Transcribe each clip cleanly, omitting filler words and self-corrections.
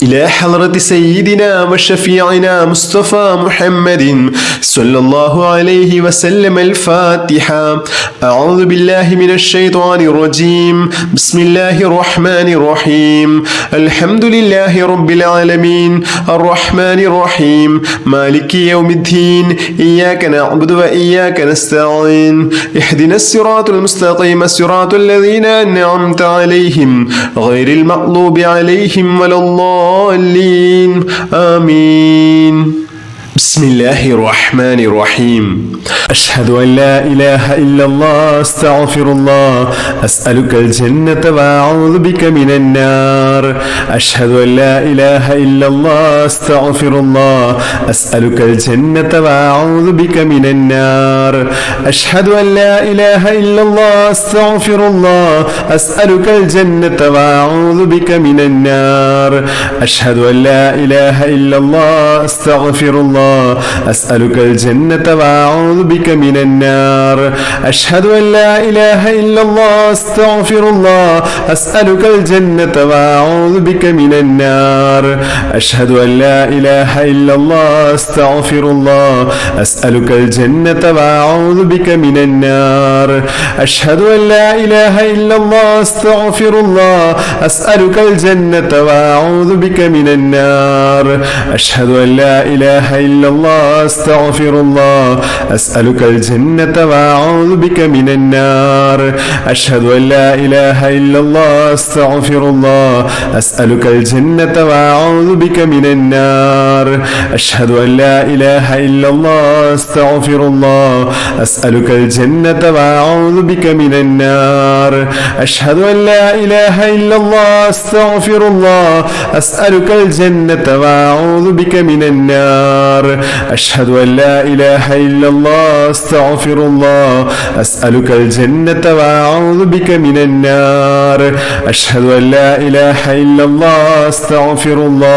إلى حضرة سيدنا وشفيعنا مصطفى محمد صلى الله عليه وسلم. الفاتحة. أعوذ بالله من الشيطان الرجيم. بسم الله الرحمن الرحيم. الحمد لله رب العالمين الرحمن الرحيم مالك يوم الدين إياك نعبد وإياك نستعين اهدنا الصراط المستقيم صراط الذين أنعمت عليهم غير المغضوب عليهم ولا الضالين. آمين. بسم الله الرحمن الرحيم. أشهد أن لا إله إلا الله أستغفر الله أسألك الجنة وأعوذ بك من النار. أشهد أن لا إله إلا الله أستغفر الله أسألك الجنة وأعوذ بك من النار. أشهد أن لا إله إلا الله أستغفر الله أسألك الجنة وأعوذ بك من النار. أشهد أن لا إله إلا الله أستغفر الله أسألك الجنة وأعوذ بك من النار. أشهد أن لا إله إلا الله أستغفر الله أسألك الجنة وأعوذ بك من النار. أشهد أن لا إله إلا الله أستغفر الله أسألك الجنة وأعوذ بك من النار. أشهد أن لا إله إلا الله أستغفر الله أسألك الجنة وأعوذ بك من النار. أشهد أن لا إله إلا الله أستغفر الله أسألك الجنة وأعوذ بك من النار. أشهد أن لا إله إلا الله أستغفر الله أسألك الجنة وأعوذ بك من النار. أشهد أن لا إله إلا الله أستغفر الله أسألك الجنة وأعوذ بك من النار. أشهد أن لا إله إلا الله أستغفر الله أسألك الجنة وأعوذ بك من النار. أشهد أن لا إله إلا الله أستغفر الله أسألك الجنة وأعوذ بك من النار. أشهد أن لا إله إلا الله أستغفر الله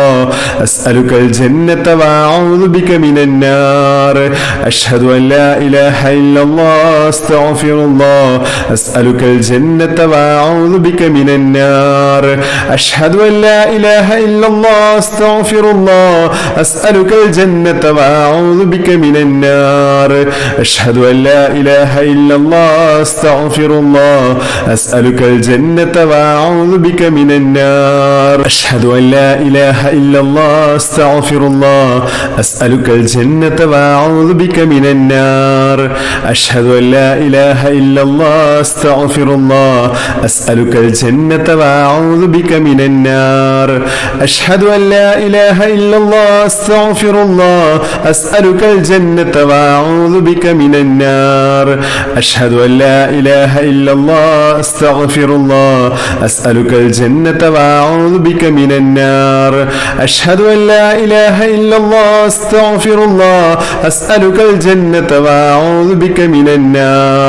أسألك الجنة وأعوذ بك من النار. أشهد أن لا إله إلا الله أستغفر الله أسألك الجنة وأعوذ بك من النار. أشهد أن لا إله إلا الله أستغفر الله أسألك الجنة وأعوذ بك من النار. أشهد أن لا إله إلا الله أستغفر الله أسألك الجنة وأعوذ بك من النار. أشهد أن لا إله إلا الله أستغفر الله أسألك الجنة وأعوذ بك من النار. أشهد أن لا إله إلا الله أستغفر الله أسألك الجنة وأعوذ بك من النار. أشهد أن لا إله إلا الله أستغفر الله أسألك الجنة وأعوذ بك من النار. أشهد أن لا إله إلا الله أستغفر الله أسألك الجنة وأعوذ بك من النار. أشهد أن لا إله إلا الله أستغفر الله أسألك الجنة وأعوذ بك من النار.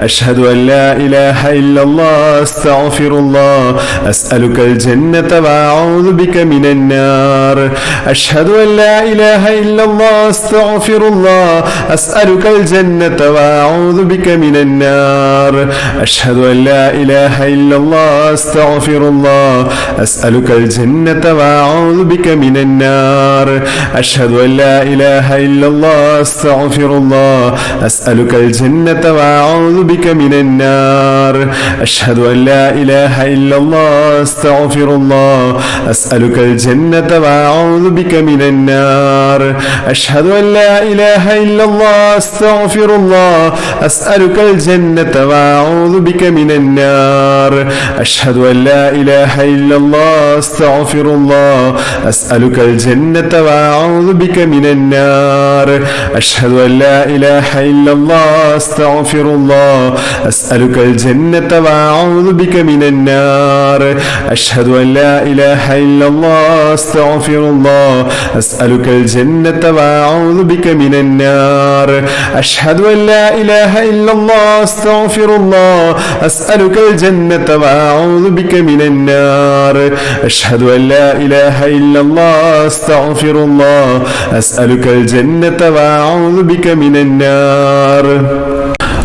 أشهد أن لا إله إلا الله أستغفر الله أسألك الجنة وأعوذ بك من النار. أشهد أن لا إله إلا الله أستغفر الله أسألك الجنة وأعوذ بك من النار. أشهد أن لا إله إلا الله أستغفر الله أسألك الجنة وأعوذ بك من النار. أشهد أن لا إله إلا الله أستغفر الله أسألك الجنة وأعوذ بك من النار. أشهد أن لا إله إلا الله أستغفر الله أسألك الجنة وأعوذ بك من النار. أشهد أن لا إله إلا الله أستغفر الله أسألك الجنة وأعوذ بك من النار. أشهد أن لا إله إلا الله أستغفر الله أسألك الجنة وأعوذ بك من النار. أشهد أن لا إله إلا الله أستغفر الله أسألك الجنة وأعوذ بك من النار. أشهد أن لا إله إلا الله أستغفر الله أسألك الجنة وأعوذ بك من النار. أشهد أن لا إله إلا الله أستغفر الله أسألك الجنة وأعوذ بك من النار. أشهد أن لا إله إلا الله أستغفر الله أسألك الجنة وأعوذ بك من النار.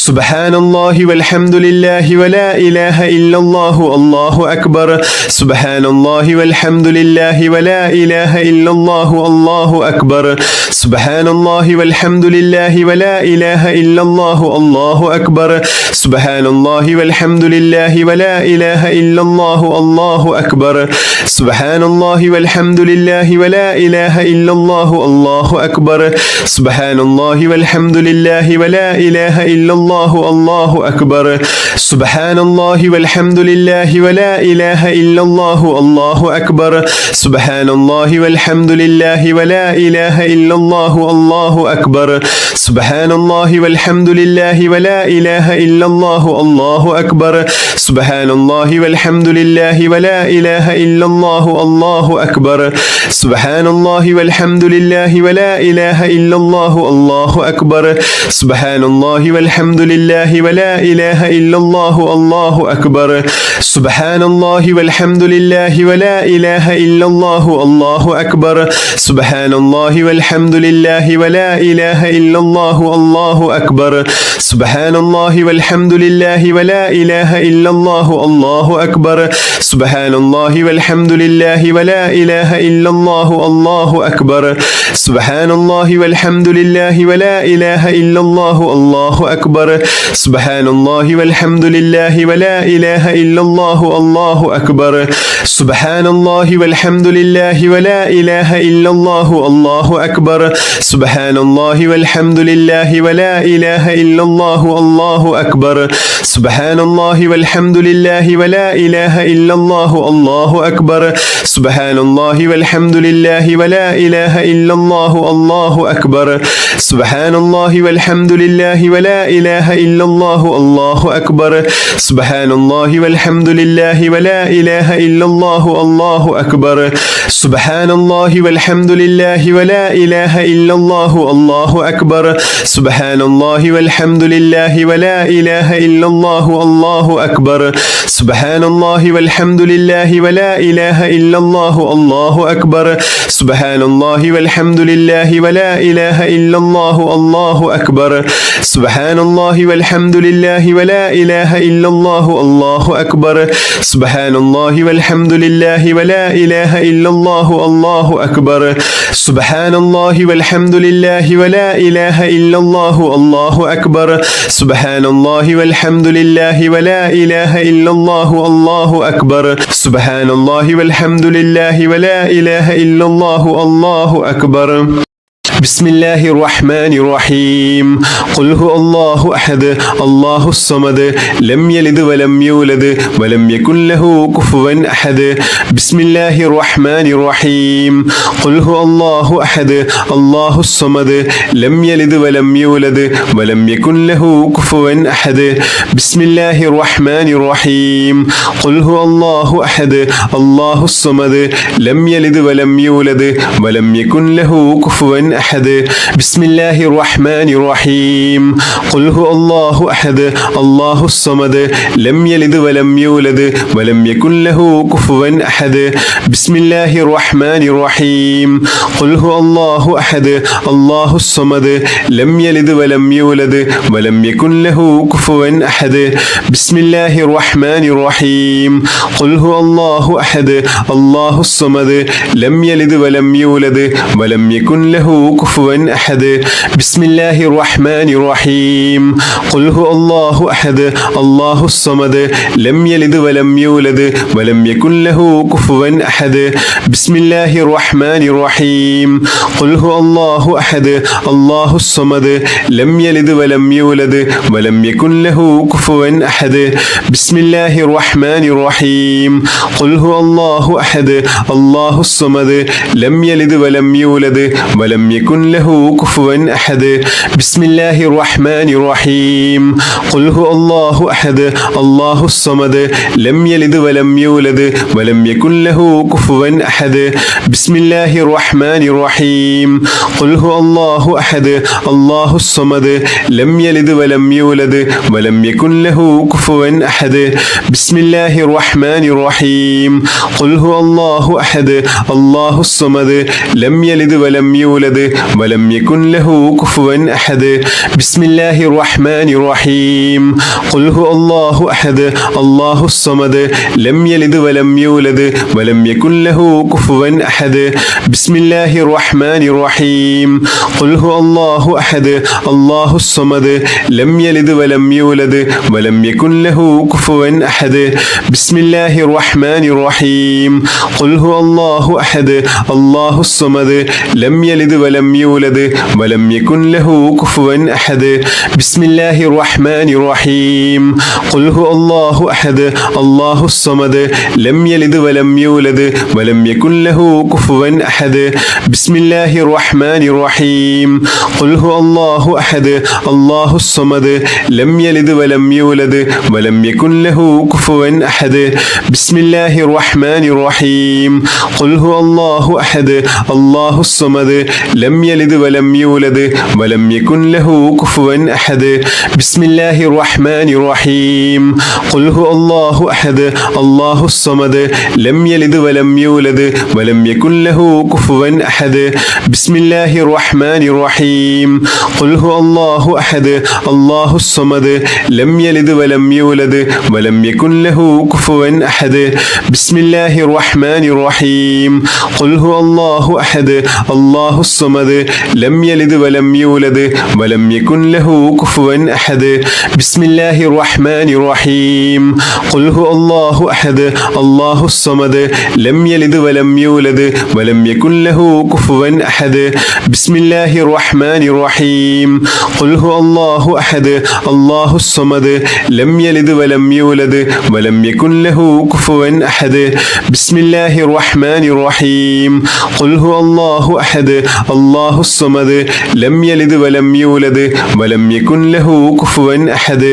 സുബ്ഹാനല്ലാഹി വൽഹംദുലില്ലാഹി വലാ ഇലാഹ ഇല്ലല്ലാഹു അല്ലാഹു അക്ബർ സുബ്ഹാനല്ലാഹി വൽഹംദുലില്ലാഹി വലാ ഇലാഹ ഇല്ലല്ലാഹു അല്ലാഹു അക്ബർ സുബ്ഹാനല്ലാഹി വൽഹംദുലില്ലാഹി വലാ ഇലാഹ ഇല്ലല്ലാഹു അല്ലാഹു അക്ബർ സുബ്ഹാനല്ലാഹി വൽഹംദുലില്ലാഹി വലാ ഇലാഹ ഇല്ലല്ലാഹു അല്ലാഹു അക്ബർ സുബ്ഹാനല്ലാഹി വൽഹംദുലില്ലാഹി വലാ ഇലാഹ ഇല്ലല്ലാഹു അല്ലാഹു അക്ബർ സുബ്ഹാനല്ലാഹി വൽഹംദുലില്ലാഹി വലാ ഇലാഹ ഇല്ലല്ലാഹു അല്ലാഹു അക്ബർ സുബ്ഹാനല്ലാഹി വൽഹംദുലില്ലാഹി വലാ ഇലാഹ ഇല്ലല്ലാഹു അല്ലാഹു അക്ബർ സുബ്ഹാനല്ലാഹി വൽഹംദുലില്ലാഹി വലാ ഇലാഹ ഇല്ലല്ലാഹു അല്ലാഹു അക്ബർ സുബ്ഹാനല്ലാഹി വൽഹംദുലില്ലാഹി വലാ ഇലാഹ ഇല്ലല്ലാഹു അല്ലാഹു അക്ബർ സുബ്ഹാനല്ലാഹി വൽഹംദുലില്ലാഹി വലാ ഇലാഹ ഇല്ലല്ലാഹു അല്ലാഹു അക്ബർ സുബ്ഹാനല്ലാഹി വൽഹംദുലില്ലാഹി വലാ ഇലാഹ ഇല്ലല്ലാഹു അല്ലാഹു അക്ബർ സുബ്ഹാനല്ലാഹി വൽഹംദുലില്ലാഹി വലാ ഇലാഹ ഇല്ലല്ലാഹു അല്ലാഹു അക്ബർ സുബ്ഹാനല്ലാഹി വൽഹംദുലില്ലാഹി വലാ ഇലാഹ ഇല്ലല്ലാഹു അല്ലാഹു അക്ബർ സുബ്ഹാനല്ലാഹി വൽഹംദുലില്ലാഹി വലാ ഇലാഹ ഇല്ലല്ലാഹു അല്ലാഹു അക്ബർ സുബ്ഹാനല്ലാഹി വൽഹംദുലില്ലാഹി വലാ ഇലാഹ ഇല്ലല്ലാഹു അല്ലാഹു അക്ബർ സുബ്ഹാനല്ലാഹി വൽഹംദുലില്ലാഹി വലാ ഇലാഹ ഇല്ലല്ലാഹു അല്ലാഹു അക്ബർ സുബ്ഹാനല്ലാഹി വൽഹംദുലില്ലാഹി വലാ ഇലാഹ ഇല്ലല്ലാഹു അല്ലാഹു അക്ബർ സുബ്ഹാനല്ലാഹി വൽഹംദുലില്ലാഹി വലാ ഇലാഹ ഇല്ലല്ലാഹു അല്ലാഹു അക്ബർ സുബ്ഹാനല്ലാഹി വൽഹംദുലില്ലാഹി വലാ ഇലാഹ ഇല്ലല്ലാഹു അല്ലാഹു അക്ബർ സുബ്ഹാനല്ലാഹി വൽഹംദുലില്ലാഹി വലാ ഇലാഹ ഇല്ലല്ലാഹു അല്ലാഹു അക്ബർ സുബ്ഹാനല്ലാഹി വൽഹംദുലില്ലാഹി വലാ ഇലാഹ ഇല്ലല്ലാഹു അല്ലാഹു അക്ബർ സുബ്ഹാനല്ലാഹി വൽഹംദുലില്ലാഹി വലാ ഇലാഹ ഇല്ലല്ലാഹു അല്ലാഹു അക്ബർ സുബ്ഹാനല്ലാഹി വൽഹംദുലില്ലാഹി വലാ ഇലാഹ ഇല്ലല്ലാഹു അല്ലാഹു അക്ബർ സുബ്ഹാനല്ലാഹി വൽഹംദുലില്ലാഹി വലാ ഇലാഹ ഇല്ലല്ലാഹു അല്ലാഹു അക്ബർ സുബ്ഹാനല്ലാഹി വൽഹംദുലില്ലാഹി വലാ ഇലാഹ ഇല്ലല്ലാഹു അല്ലാഹു അക്ബർ സുബ്ഹാനല്ലാഹി വൽഹംദുലില്ലാഹി വലാ ഇലാഹ ഇല്ലല്ലാഹു അല്ലാഹു അക്ബർ സുബ്ഹാനല്ലാഹി വൽഹംദുലില്ലാഹി വലാ ഇലാഹ ഇല്ലല്ലാഹു അല്ലാഹു അക്ബർ സുബ്ഹാനല്ലാഹി വൽഹംദുലില്ലാഹി വലാ ഇലാഹ ഇല്ലല്ലാഹു അല്ലാഹു അക്ബർ സുബ്ഹാനല്ലാഹി വൽഹംദുലില്ലാഹി വലാ ഇലാഹ ഇല്ലല്ലാഹു അല്ലാഹു അക്ബർ സുബ്ഹാനല്ലാഹി വൽഹംദുലില്ലാഹി വലാ ഇലാഹ ഇല്ലല്ലാഹു അല്ലാഹു അക്ബർ സുബ്ഹാനല്ലാഹി വൽഹംദുലില്ലാഹി വലാ ഇലാഹ ഇല്ലല്ലാഹു അല്ലാഹു അക്ബർ സുബ്ഹാനല്ലാഹി വൽഹംദുലില്ലാഹി വലാ ഇലാഹ ഇല്ലല്ലാഹു അല്ലാഹു അക്ബർ സുബ്ഹാനല്ലാഹി വൽഹംദുലില്ലാഹി വലാ ഇലാഹ ഇല്ലല്ലാഹു അല്ലാഹു അക്ബർ بسم الله الرحمن الرحيم قل هو الله أحد الله الصمد لم يلد ولم يولد ولم يكن له كفوا أحد بسم الله الرحمن الرحيم قل هو الله أحد الله الصمد لم يلد ولم يولد ولم يكن له كفوا أحد بسم الله الرحمن الرحيم قل هو الله أحد الله الصمد لم يلد ولم يولد ولم يكن له كفوا أحد بسم الله الرحمن الرحيم قل هو الله أحد الله الصمد لم يلد ولم يولد ولم يكن له كفوا أحد بسم الله الرحمن الرحيم قل هو الله أحد الله الصمد لم يلد ولم يولد ولم يكن له كفوا أحد بسم الله الرحمن الرحيم قل هو الله أحد الله الصمد لم يلد ولم يولد ولم يكن له كفوا أحد بسم الله الرحمن الرحيم قل هو الله أحد الله الصمد لم يلد ولم يولد ولم يكن له كفوا أحد بسم الله الرحمن الرحيم قل هو الله أحد الله الصمد لم يلد ولم يولد ولم يكن له كفوا أحد بسم الله الرحمن الرحيم قل هو الله أحد الله الصمد لم يلد ولم يولد ولم يكن له كفوا أحد بسم الله الرحمن الرحيم قل هو الله أحد الله الصمد لم يلد ولم يولد ولم يكن له كفوا أحد بسم الله الرحمن الرحيم قل هو الله أحد الله الصمد لم يلد ولم يولد ولم يكن له كفوا أحد بسم الله الرحمن الرحيم قل هو الله أحد الله الصمد لم يلد ولم يولد ولم يكن له كفوا أحد بسم الله الرحمن الرحيم قل هو الله أحد الله الصمد لم يلد ولم يولد ولم يكن له كفوا أحد بسم الله الرحمن الرحيم قل هو الله أحد الله الصمد لم يلد ولم يولد ولم يكن له كفوا أحد بسم الله الرحمن الرحيم قل هو الله أحد الله الصمد لم يلد ولم يولد ولم يكن له كفوا أحد بسم الله الرحمن الرحيم قل هو الله أحد الله الصمد لم يلد ولم يولد ولم يكن له كفوا أحد بسم الله الرحمن الرحيم قل هو الله أحد الله الصمد لم يلد ولم يولد ولم يكن له كفوا أحد بسم الله الرحمن الرحيم قل هو الله أحد الله الصمد لم يلد ولم يولد ولم يكن له كفوا أحد بسم الله الرحمن الرحيم قل هو الله أحد الله الصمد لم يلد ولم يولد ولم يكن له كفوا أحد بسم الله الرحمن الرحيم قل هو الله أحد الله الصمد لم يلد ولم يولد ولم يكن له كفوا أحد بسم الله الرحمن الرحيم قل هو الله أحد الله الصمد لم يلد ولم يولد ولم يكن له كفوا أحد بسم الله الرحمن الرحيم قل هو الله أحد الله الصمد لم يلد ولم يولد ولم يكن له كفوا أحد بسم الله الرحمن الرحيم قل هو الله أحد الله الصمد لم يلد ولم يولد ولم يكن له كفوا أحد بسم الله الرحمن الرحيم قل هو الله أحد الله الصمد لم يلد ولم يولد ولم يكن له كفوا أحد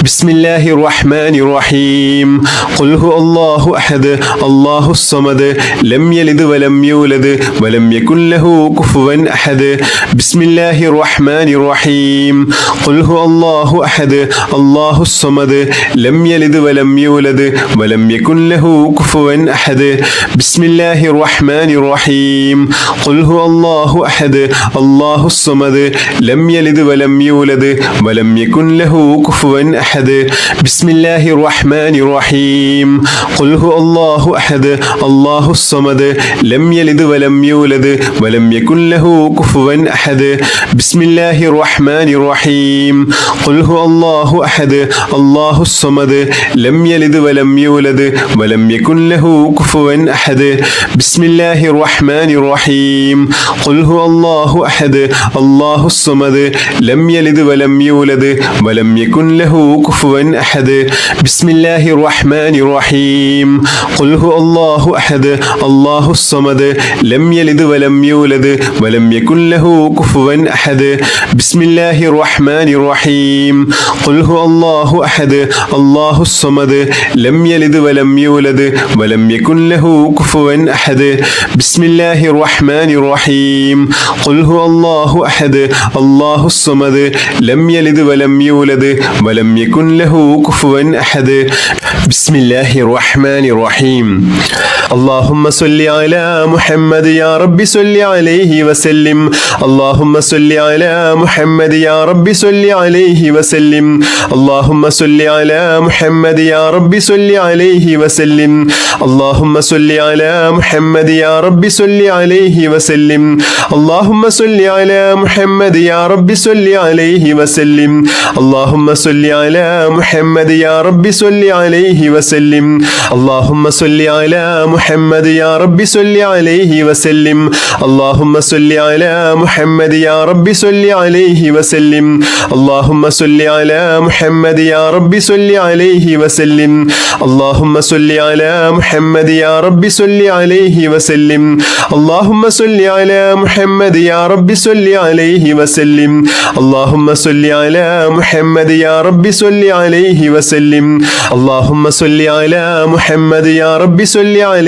بسم الله الرحمن الرحيم قل هو الله أحد الله الصمد لم يلد ولم يولد ولم يكن له كفوا أحد بسم الله الرحمن الرحيم قل هو الله أحد الله الصمد لم يلد ولم يولد ولم يكن له كفوا أحد بسم الله الرحمن الرحيم قل هو الله أحد الله الصمد لم يلد ولم يولد ولم يكن له كفوا أحد بسم الله الرحمن الرحيم قل هو الله أحد الله الصمد لم يلد ولم يولد ولم يكن له كفوا أحد بسم الله الرحمن الرحيم قل هو الله أحد الله الصمد لم يلد ولم يولد ولم يكن له كفوا أحد بسم الله الرحمن الرحيم قل هو الله أحد الله الصمد لم يلد ولم يولد ولم يكن له كفوا أحد بسم الله الرحمن الرحيم قل هو الله أحد الله الصمد لم يلد ولم يولد ولم يكن له كفوا أحد بسم الله الرحمن الرحيم قل هو الله أحد الله الصمد لم يلد ولم يولد ولم يكن له كفوا أحد بسم الله الرحمن الرحيم قل هو الله أحد الله الصمد لم يلد ولم يولد ولم يكن له كفوا أحد بسم الله الرحمن الرحيم اللهم صل على محمد يا رب صل عليه وسلم اللهم صل على محمد يا رب صل عليه وسلم اللهم صل على محمد يا رب صل عليه وسلم اللهم صل على محمد يا رب صل عليه وسلم اللهم صل على محمد يا رب صل عليه وسلم اللهم صل على محمد يا رب صل عليه وسلم اللهم صل على محمد يا رب صل عليه وسلم اللهم صل على محمد يا رب صل عليه وسلم اللهم صل على محمد يا رب صل عليه وسلم اللهم صل على محمد يا رب صل عليه وسلم اللهم صل على محمد يا رب صل عليه وسلم اللهم صل على محمد يا رب صل عليه وسلم اللهم صل على محمد يا رب صل عليه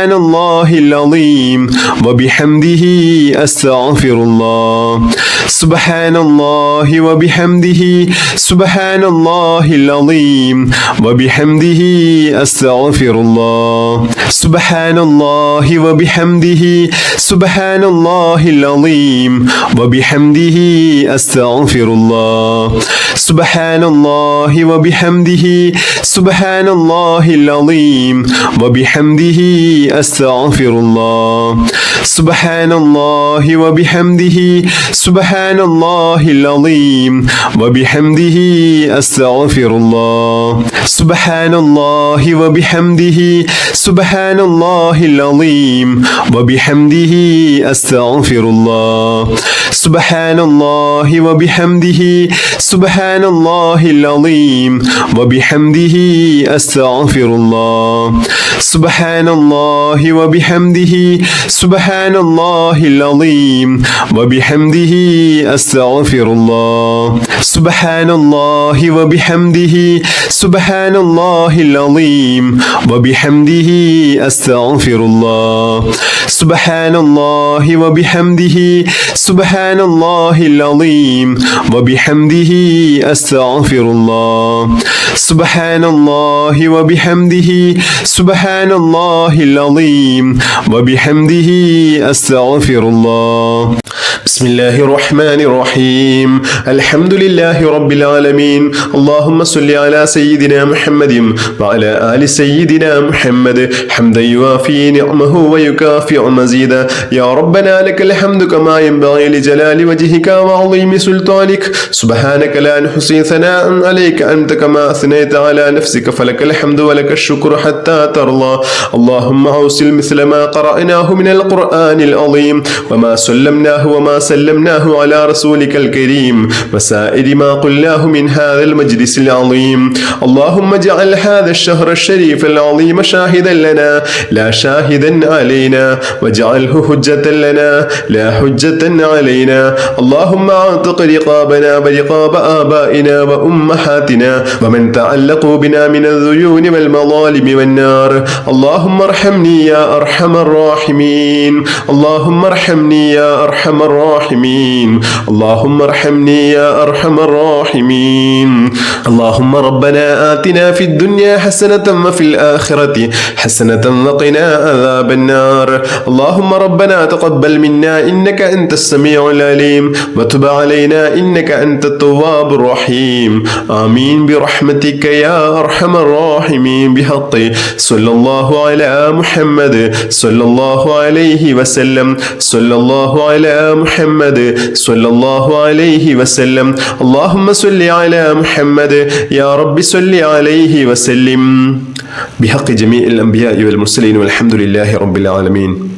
سبحان الله العظيم وبحمده أستغفر الله سبحان الله وبحمده سبحان الله العظيم وبحمده أستغفر الله سبحان الله وبحمده سبحان الله العظيم وبحمده أستغفر الله سبحان الله وبحمده سبحان الله العظيم وبحمده أستغفر الله سبحان الله وبحمده سبحان الله العظيم وبحمده أستغفر الله سبحان الله وبحمده سبحان الله العظيم وبحمده أستغفر الله سبحان الله وبحمده سبحان الله العظيم وبحمده أستغفر الله سبحان الله وبحمده سبحان الله العظيم وبحمده أستغفر الله سبحان الله وبحمده سبحان الله العظيم وبحمده أستغفر الله سبحان الله وبحمده سبحان الله العظيم وبحمده أستغفر الله سبحان الله وبحمده سبحان الله العظيم وبحمده أستغفر الله بسم الله الرحمن الرحيم الحمد لله رب العالمين اللهم صل على سيدنا محمد وعلى آل سيدنا محمد حمدا يوافي نعمه ويكافئ مزيدا يا ربنا لك الحمد كما ينبغي لجلال وجهك وعظيم سلطانك سبحانك لا نحصي ثناء عليك أنت كما أثنيت على نفسك فلك الحمد ولك الشكر حتى ترضى اللهم أوصل مثل ما قرأناه من القرآن العظيم وما سلمناه وما سلمناه على رسولك الكريم وسائر ما قلناه من هذا المجلس العظيم اللهم اجعل هذا الشهر الشريف العظيم شاهدا لنا لا شاهدا علينا واجعله حجة لنا لا حجة علينا اللهم اعتق رقابنا ورقاب آبائنا وأمهاتنا ومن تعلقوا بنا من الذيون والمظالم والنار اللهم ارحمني يا أرحم الراحمين اللهم ارحمني يا أرحم الراحمين اللهم ارحمني يا أرحم الراحمين اللهم ربنا آتنا في الدنيا حسنة وفي الآخرة حسنة وقنا عذاب النار اللهم ربنا تقبل منا إنك أنت السميع العليم وتب علينا إنك أنت التواب الرحيم آمين برحمتك يا أرحم الراحمين بحق صلى الله على محمد صلى الله عليه وسلم صلى الله على محمد صلى الله عليه وسلم اللهم صل على محمد يا رب صل عليه وسلم بحق جميع الأنبياء والمرسلين والحمد لله رب العالمين